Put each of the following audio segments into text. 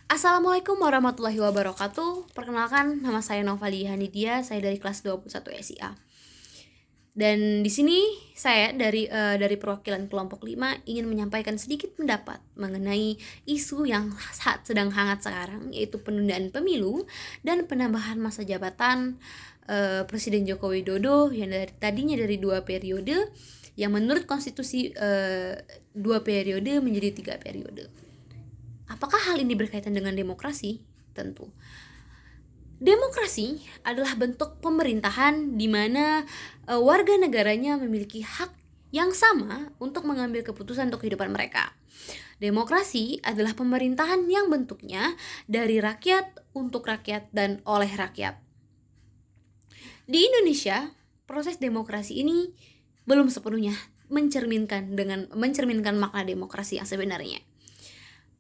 Assalamualaikum warahmatullahi wabarakatuh. Perkenalkan, nama saya Novali Hanidia, saya dari kelas 21 SIA. Dan di sini saya dari perwakilan kelompok 5 ingin menyampaikan sedikit pendapat mengenai isu yang sedang hangat sekarang, yaitu penundaan pemilu dan penambahan masa jabatan Presiden Joko Widodo yang tadinya dari 2 periode, yang menurut konstitusi 2 periode menjadi 3 periode. Apakah hal ini berkaitan dengan demokrasi? Tentu. Demokrasi adalah bentuk pemerintahan di mana warga negaranya memiliki hak yang sama untuk mengambil keputusan untuk kehidupan mereka. Demokrasi adalah pemerintahan yang bentuknya dari rakyat, untuk rakyat, dan oleh rakyat. Di Indonesia, proses demokrasi ini belum sepenuhnya mencerminkan makna demokrasi yang sebenarnya.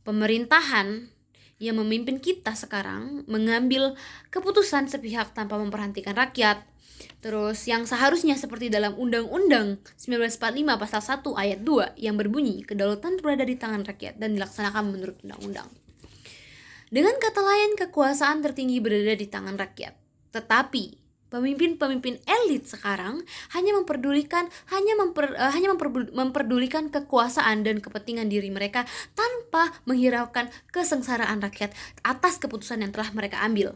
Pemerintahan yang memimpin kita sekarang mengambil keputusan sepihak tanpa memperhatikan rakyat. Terus yang seharusnya seperti dalam Undang-Undang 1945 pasal 1 ayat 2 yang berbunyi kedaulatan berada di tangan rakyat dan dilaksanakan menurut undang-undang. Dengan kata lain, kekuasaan tertinggi berada di tangan rakyat. Tetapi pemimpin-pemimpin elit sekarang hanya memperdulikan kekuasaan dan kepentingan diri mereka tanpa menghiraukan kesengsaraan rakyat atas keputusan yang telah mereka ambil.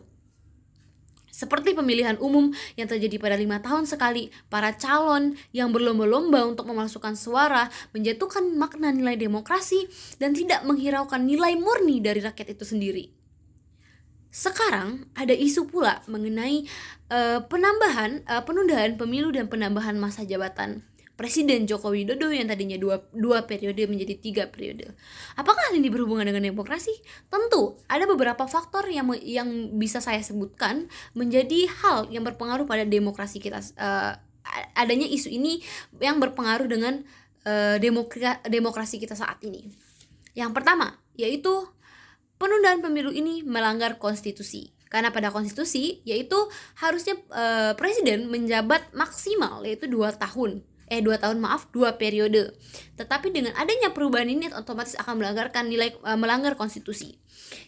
Seperti pemilihan umum yang terjadi pada 5 tahun sekali, para calon yang berlomba-lomba untuk memasukkan suara menjatuhkan makna nilai demokrasi dan tidak menghiraukan nilai murni dari rakyat itu sendiri. Sekarang ada isu pula mengenai penundaan pemilu dan penambahan masa jabatan Presiden Joko Widodo yang tadinya dua periode menjadi 3 periode. Apakah hal ini berhubungan dengan demokrasi? Tentu ada beberapa faktor yang bisa saya sebutkan menjadi hal yang berpengaruh pada demokrasi kita. Adanya isu ini yang berpengaruh dengan demokrasi kita saat ini. Yang pertama yaitu penundaan pemilu ini melanggar konstitusi. Karena pada konstitusi yaitu harusnya presiden menjabat maksimal yaitu 2 periode. Tetapi dengan adanya perubahan ini otomatis akan melanggar konstitusi.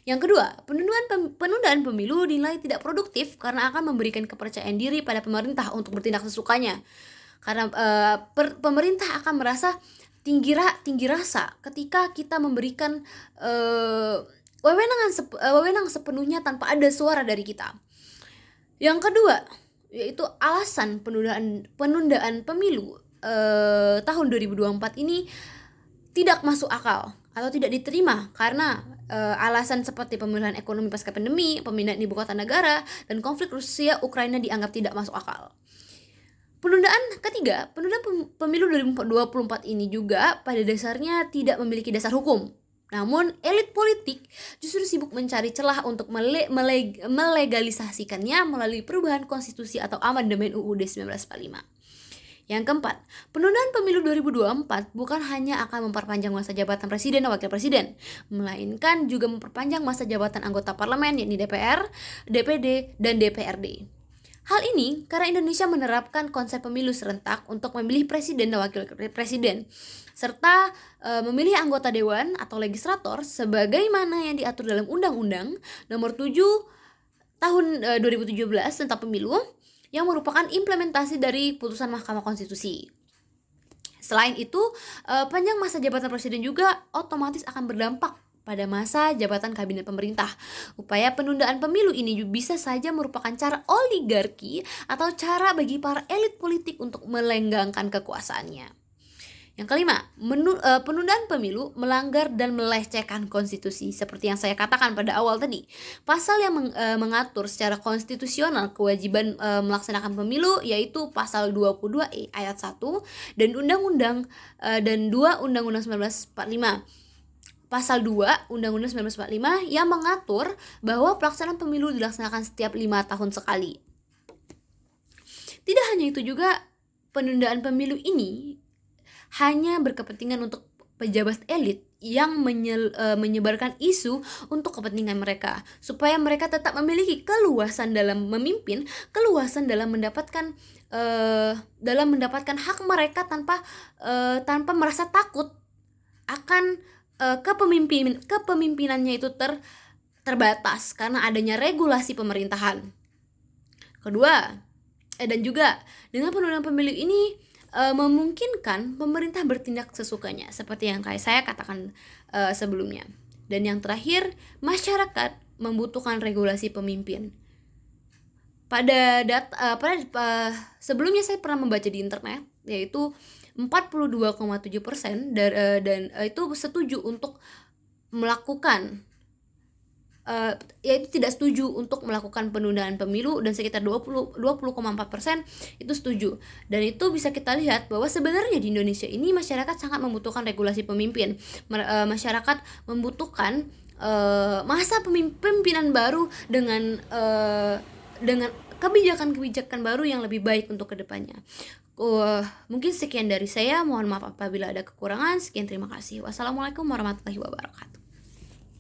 Yang kedua, penundaan pemilu dinilai tidak produktif karena akan memberikan kepercayaan diri pada pemerintah untuk bertindak sesukanya. Karena pemerintah akan merasa tinggi rasa ketika kita memberikan wewenang sepenuhnya tanpa ada suara dari kita. Yang kedua, yaitu alasan penundaan pemilu tahun 2024 ini tidak masuk akal atau tidak diterima karena alasan seperti pemulihan ekonomi pasca pandemi, pemindahan ibu kota negara, dan konflik Rusia Ukraina dianggap tidak masuk akal. Penundaan pemilu 2024 ini juga pada dasarnya tidak memiliki dasar hukum. Namun elit politik justru sibuk mencari celah untuk melegalisasikannya melalui perubahan konstitusi atau amandemen UUD 1945. Yang keempat, penundaan pemilu 2024 bukan hanya akan memperpanjang masa jabatan presiden dan wakil presiden, melainkan juga memperpanjang masa jabatan anggota parlemen yakni DPR, DPD, dan DPRD. Hal ini karena Indonesia menerapkan konsep pemilu serentak untuk memilih presiden dan wakil presiden, serta memilih anggota dewan atau legislator sebagaimana yang diatur dalam Undang-Undang Nomor 7 Tahun 2017 tentang pemilu yang merupakan implementasi dari putusan Mahkamah Konstitusi. Selain itu, panjang masa jabatan presiden juga otomatis akan berdampak pada masa jabatan kabinet pemerintah. Upaya penundaan pemilu ini bisa saja merupakan cara oligarki atau cara bagi para elit politik untuk melenggangkan kekuasaannya. Yang kelima, penundaan pemilu melanggar dan melecehkan konstitusi seperti yang saya katakan pada awal tadi. Pasal yang mengatur secara konstitusional kewajiban melaksanakan pemilu yaitu pasal 22E ayat 1 dan dan 2 Undang-Undang 1945. Pasal 2 Undang-Undang 1945 yang mengatur bahwa pelaksanaan pemilu dilaksanakan setiap 5 tahun sekali. Tidak hanya itu juga, penundaan pemilu ini hanya berkepentingan untuk pejabat elit yang menyebarkan isu untuk kepentingan mereka, supaya mereka tetap memiliki keluasan dalam memimpin, keluasan dalam mendapatkan hak mereka tanpa merasa takut akan kepemimpinannya itu terbatas karena adanya regulasi pemerintahan. Kedua, dan juga dengan penundaan pemilu ini memungkinkan pemerintah bertindak sesukanya seperti yang kayak saya katakan sebelumnya. Dan yang terakhir, masyarakat membutuhkan regulasi pemimpin. Sebelumnya saya pernah membaca di internet, yaitu 42,7% dan itu setuju untuk melakukan yaitu tidak setuju untuk melakukan penundaan pemilu, dan sekitar 20,4% itu setuju. Dan itu bisa kita lihat bahwa sebenarnya di Indonesia ini masyarakat sangat membutuhkan regulasi pemimpin. Masyarakat membutuhkan masa pemimpinan baru dengan kebijakan-kebijakan baru yang lebih baik untuk kedepannya. Mungkin sekian dari saya, mohon maaf apabila ada kekurangan. Sekian, terima kasih. Wassalamualaikum warahmatullahi wabarakatuh.